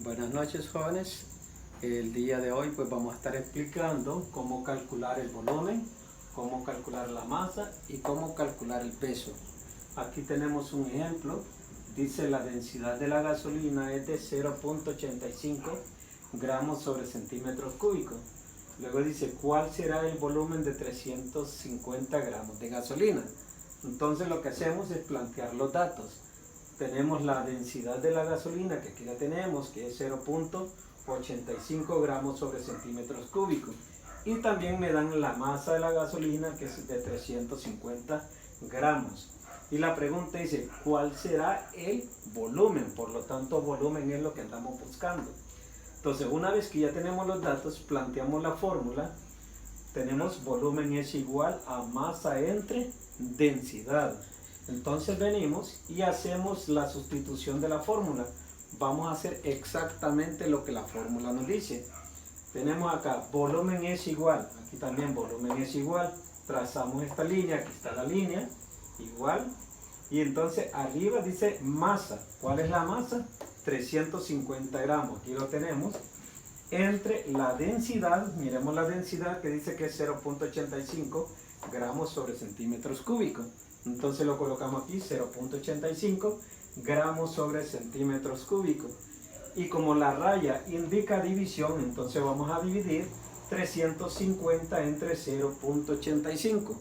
Buenas noches, jóvenes. El día de hoy pues vamos a estar explicando cómo calcular el volumen, cómo calcular la masa y cómo calcular el peso. Aquí tenemos un ejemplo. Dice la densidad de la gasolina es de 0.85 gramos sobre centímetros cúbicos. Luego dice cuál será el volumen de 350 gramos de gasolina. Entonces lo que hacemos es plantear los datos. Tenemos la densidad de la gasolina, que aquí la tenemos, que es 0.85 gramos sobre centímetros cúbicos. Y también me dan la masa de la gasolina, que es de 350 gramos. Y la pregunta dice, ¿cuál será el volumen? Por lo tanto, volumen es lo que andamos buscando. Entonces, una vez que ya tenemos los datos, planteamos la fórmula. Tenemos volumen es igual a masa entre densidad. Entonces venimos y hacemos la sustitución de la fórmula. Vamos a hacer exactamente lo que la fórmula nos dice. Tenemos acá, volumen es igual, aquí también volumen es igual. Trazamos esta línea, aquí está la línea, igual. Y entonces arriba dice masa. ¿Cuál es la masa? 350 gramos, aquí lo tenemos. Entre la densidad, miremos la densidad que dice que es 0.85 gramos sobre centímetros cúbicos. Entonces lo colocamos aquí, 0.85 gramos sobre centímetros cúbicos. Y como la raya indica división, entonces vamos a dividir 350 entre 0.85.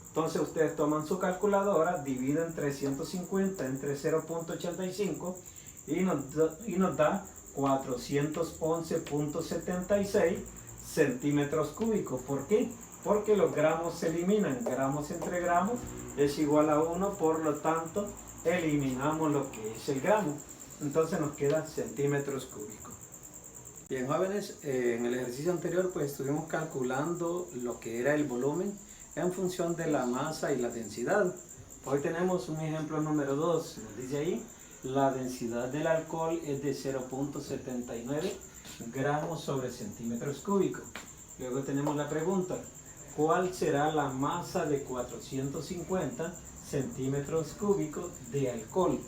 Entonces ustedes toman su calculadora, dividen 350 entre 0.85 y nos da 411.76 centímetros cúbicos. ¿Por qué? Porque los gramos se eliminan. Gramos entre gramos es igual a 1, por lo tanto eliminamos lo que es el gramo. Entonces nos queda centímetros cúbicos. Bien, jóvenes, en el ejercicio anterior pues estuvimos calculando lo que era el volumen en función de la masa y la densidad. Hoy tenemos un ejemplo número 2. Nos dice ahí, la densidad del alcohol es de 0.79 gramos sobre centímetros cúbicos. Luego tenemos la pregunta, ¿cuál será la masa de 450 centímetros cúbicos de alcohol?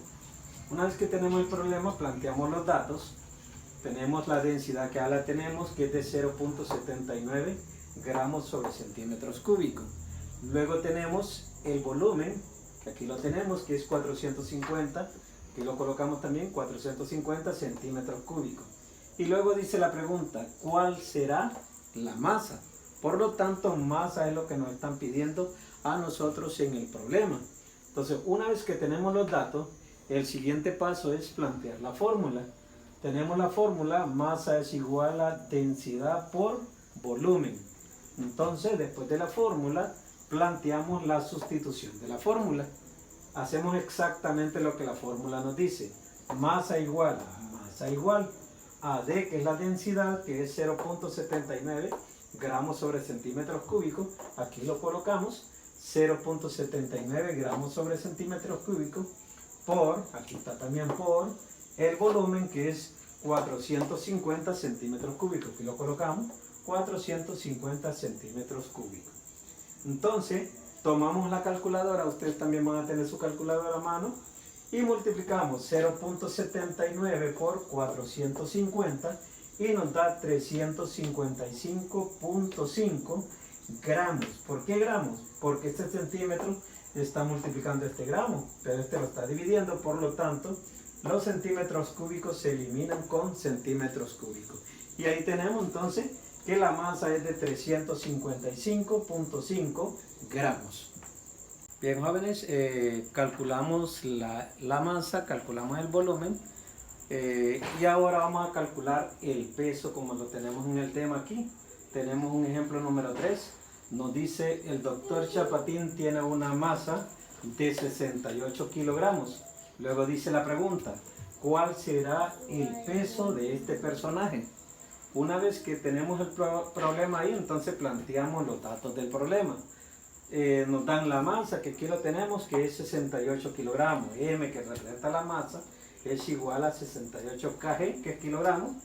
Una vez que tenemos el problema, planteamos los datos. Tenemos la densidad que ya la tenemos, que es de 0.79 gramos sobre centímetros cúbicos. Luego tenemos el volumen, que aquí lo tenemos, que es 450, aquí lo colocamos también, 450 centímetros cúbicos. Y luego dice la pregunta, ¿cuál será la masa? Por lo tanto, masa es lo que nos están pidiendo a nosotros en el problema. Entonces, una vez que tenemos los datos, el siguiente paso es plantear la fórmula. Tenemos la fórmula, masa es igual a densidad por volumen. Entonces, después de la fórmula, planteamos la sustitución de la fórmula. Hacemos exactamente lo que la fórmula nos dice. Masa igual a D, que es la densidad, que es 0.79 gramos sobre centímetros cúbicos. Aquí lo colocamos, 0.79 gramos sobre centímetros cúbicos, por, aquí está también por, el volumen, que es 450 centímetros cúbicos. Aquí lo colocamos, 450 centímetros cúbicos. Entonces, tomamos la calculadora, ustedes también van a tener su calculadora a mano, y multiplicamos 0.79 por 450 y nos da 355.5 gramos. ¿Por qué gramos? Porque este centímetro está multiplicando este gramo, pero este lo está dividiendo, por lo tanto, los centímetros cúbicos se eliminan con centímetros cúbicos. Y ahí tenemos entonces que la masa es de 355.5 gramos. Bien, jóvenes, calculamos la masa, calculamos el volumen, y ahora vamos a calcular el peso como lo tenemos en el tema aquí. Tenemos un ejemplo número 3. Nos dice, el doctor Chapatín tiene una masa de 68 kilogramos. Luego dice la pregunta, ¿cuál será el peso de este personaje? Una vez que tenemos el problema ahí, entonces planteamos los datos del problema. Nos dan la masa, que aquí lo tenemos, que es 68 kilogramos. M, que representa la masa, es igual a 68 kg, que es kilogramos.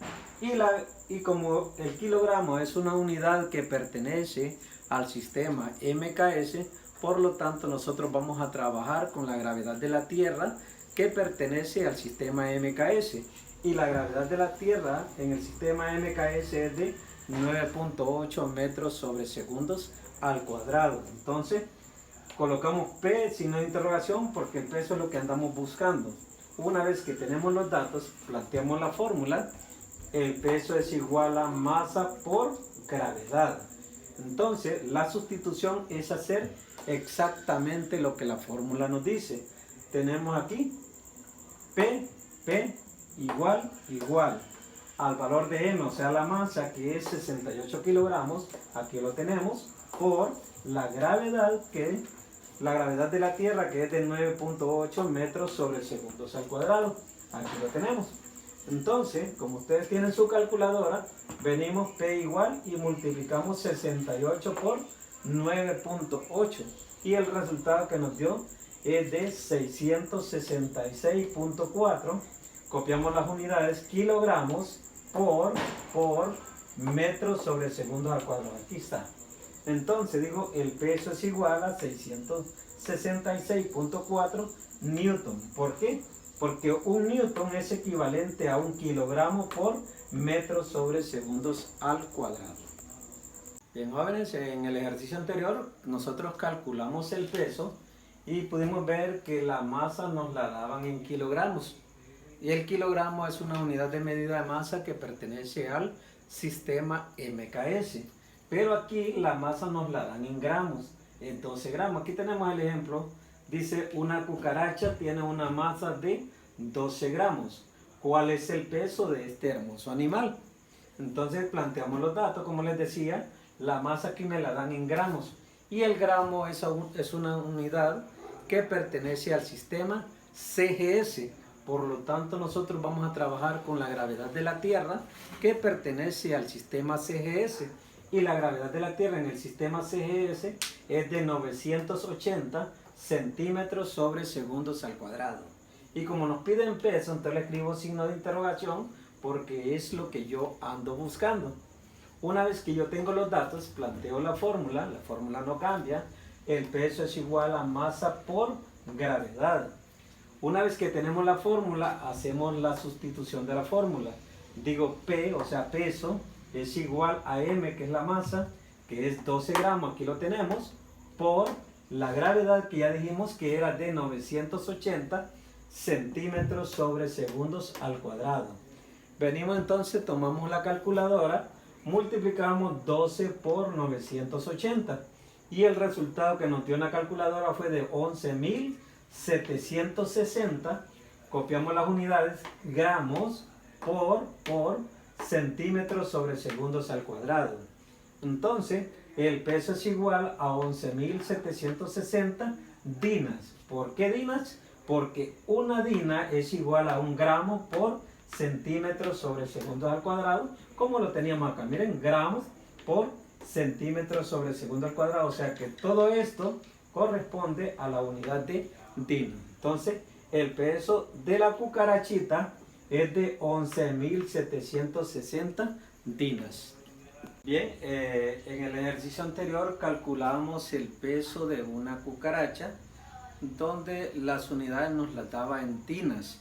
Y como el kilogramo es una unidad que pertenece al sistema MKS, por lo tanto nosotros vamos a trabajar con la gravedad de la Tierra, que pertenece al sistema MKS. y la gravedad de la Tierra en el sistema MKS es de 9.8 metros sobre segundos al cuadrado. Entonces, colocamos P signo de interrogación porque el peso es lo que andamos buscando. Una vez que tenemos los datos, planteamos la fórmula. El peso es igual a masa por gravedad. Entonces, la sustitución es hacer exactamente lo que la fórmula nos dice. Tenemos aquí P igual al valor de M, o sea la masa que es 68 kilogramos, aquí lo tenemos, por la gravedad de la Tierra que es de 9.8 metros sobre segundos al cuadrado, aquí lo tenemos. Entonces, como ustedes tienen su calculadora, venimos P igual y multiplicamos 68 por 9.8 y el resultado que nos dio es de 666.4. Copiamos las unidades, kilogramos por metros sobre segundos al cuadrado. Aquí está. Entonces digo, el peso es igual a 666.4 newton. ¿Por qué? Porque un newton es equivalente a 1 kilogramo por metro sobre segundos al cuadrado. Bien, jóvenes, en el ejercicio anterior nosotros calculamos el peso y pudimos ver que la masa nos la daban en kilogramos. Y el kilogramo es una unidad de medida de masa que pertenece al sistema MKS. Pero aquí la masa nos la dan en gramos, en 12 gramos. Aquí tenemos el ejemplo. Dice, una cucaracha tiene una masa de 12 gramos. ¿Cuál es el peso de este hermoso animal? Entonces planteamos los datos, como les decía, la masa aquí me la dan en gramos. Y el gramo es una unidad que pertenece al sistema CGS. Por lo tanto, nosotros vamos a trabajar con la gravedad de la Tierra que pertenece al sistema CGS. Y la gravedad de la Tierra en el sistema CGS es de 980 centímetros sobre segundos al cuadrado. Y como nos piden peso, entonces le escribo signo de interrogación porque es lo que yo ando buscando. Una vez que yo tengo los datos, planteo la fórmula no cambia. El peso es igual a masa por gravedad. Una vez que tenemos la fórmula, hacemos la sustitución de la fórmula. Digo P, o sea peso, es igual a M, que es la masa, que es 12 gramos, aquí lo tenemos, por la gravedad que ya dijimos que era de 980 centímetros sobre segundos al cuadrado. Venimos entonces, tomamos la calculadora, multiplicamos 12 por 980 y el resultado que nos dio una calculadora fue de 11.760. Copiamos las unidades, gramos por centímetros sobre segundos al cuadrado. Entonces, el peso es igual a 11.760 dinas. ¿Por qué dinas? Porque una dina es igual a 1 gramo por centímetros sobre segundos al cuadrado, como lo teníamos acá. Miren, gramos por centímetros sobre segundo al cuadrado. O sea que todo esto corresponde a la unidad de dina. Entonces, el peso de la cucarachita es de 11.760 dinas. Bien, en el ejercicio anterior calculamos el peso de una cucaracha, donde las unidades nos las daba en dinas.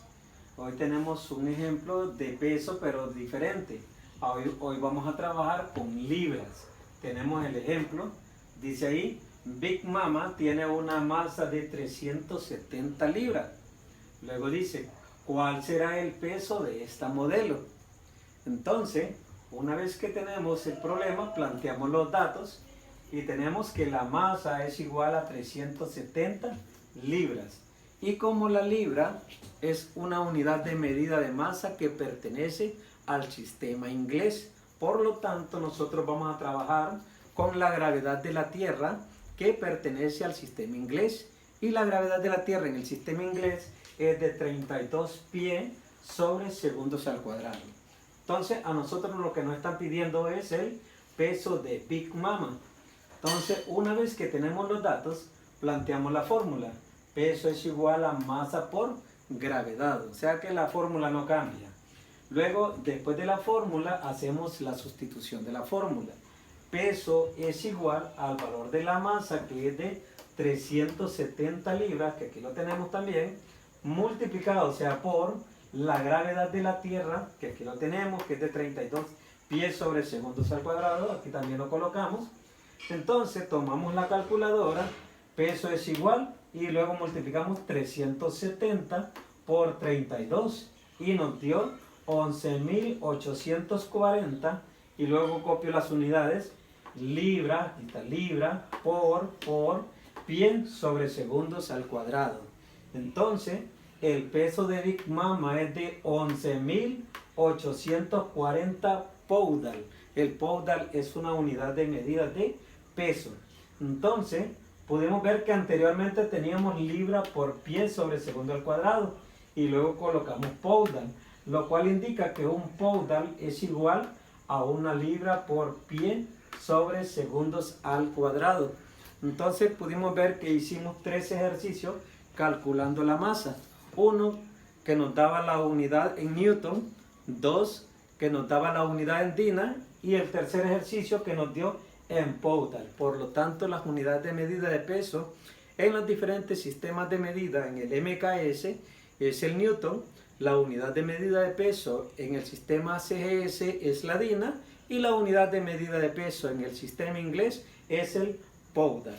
Hoy tenemos un ejemplo de peso, pero diferente. Hoy vamos a trabajar con libras. Tenemos el ejemplo, dice ahí, Big Mama tiene una masa de 370 libras. Luego dice, ¿cuál será el peso de esta modelo? Entonces, una vez que tenemos el problema, planteamos los datos y tenemos que la masa es igual a 370 libras. Y como la libra es una unidad de medida de masa que pertenece al sistema inglés, por lo tanto nosotros vamos a trabajar con la gravedad de la Tierra que pertenece al sistema inglés. Y la gravedad de la Tierra en el sistema inglés es de 32 pies sobre segundos al cuadrado. Entonces a nosotros lo que nos están pidiendo es el peso de Big Mama. Entonces una vez que tenemos los datos, planteamos la fórmula. Peso es igual a masa por gravedad, o sea que la fórmula no cambia. Luego, después de la fórmula, hacemos la sustitución de la fórmula. Peso es igual al valor de la masa, que es de 370 libras, que aquí lo tenemos también, multiplicado, o sea, por la gravedad de la Tierra, que aquí lo tenemos, que es de 32 pies sobre segundos al cuadrado, aquí también lo colocamos. Entonces tomamos la calculadora, peso es igual, y luego multiplicamos 370 por 32, y nos dio 11.840, y luego copio las unidades, libra, aquí está libra, por pie sobre segundos al cuadrado. Entonces, el peso de Big Mama es de 11.840 poudal. El poudal es una unidad de medida de peso. Entonces, podemos ver que anteriormente teníamos libra por pie sobre segundo al cuadrado y luego colocamos poudal, lo cual indica que un poudal es igual a una libra por pie sobre segundos al cuadrado. Entonces pudimos ver que hicimos 3 ejercicios calculando la masa. Uno que nos daba la unidad en Newton, 2 que nos daba la unidad en Dina y el tercer ejercicio que nos dio en poudal. Por lo tanto, las unidades de medida de peso en los diferentes sistemas de medida en el MKS es el Newton, la unidad de medida de peso en el sistema CGS es la Dina y la unidad de medida de peso en el sistema inglés es el poudal.